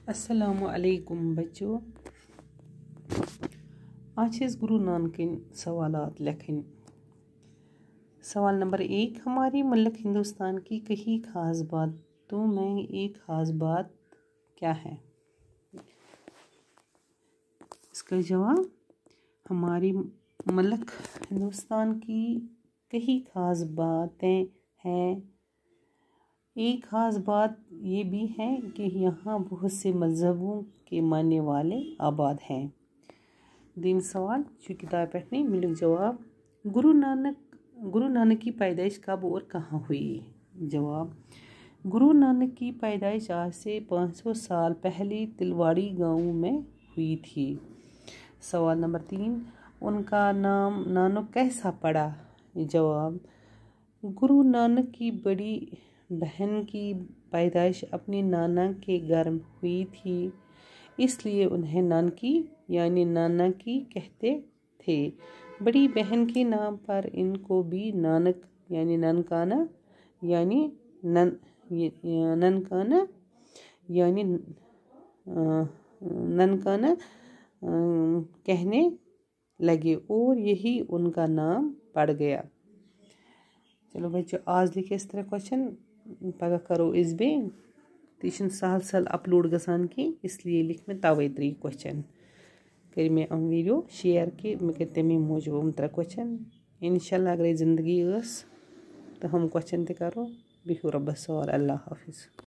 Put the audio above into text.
السلام علیکم بچو آج گرو نانکن سوالات لکھن. سوال نمبر 1. ہماری ملک ہندوستان کی کئی خاص باتوں میں ایک خاص بات کیا ہے؟ اس کا جواب ہماری ملک ہندوستان کی کئی خاص باتیں ہیں. ایک خاص بات یہ بھی ہے کہ یہاں بہت سے مذہبوں کے ماننے والے آباد ہیں. دین سوال جو کتاب پہ نہیں ملک جواب گرو نانک کی پیدائش کب اور کہاں ہوئی؟ جواب گرو نانک کی پیدائش آج سے 500 سال پہلے تلواڑی گاؤں میں ہوئی تھی. سوال نمبر 3. ان کا نام نانک کیسا پڑا؟ جواب گرو نانک کی بڑی بہن کی پیدائش اپنے نانا کے گھر ہوئی تھی، اس لیے انہیں نانکی یعنی نانا کی کہتے تھے. بڑی بہن کے نام پر ان کو بھی نانک یعنی ننکانا کہنے لگے اور یہی ان کا نام پڑ گیا. چلو بچو آج لکھے اس طرح کوشچن پگہ کرو اس بے یہ سہل اپلوڈ گژھان کی اس لیے لکھ میں توے 3 کوشچن کر میں ویڈیو شیئر کہ میں کر تمے موجود 3 کوشچن انشاءاللہ اگر زندگی اس تو ہم کوشچن تہ کرو. بہو ربس حوال. اللہ حافظ.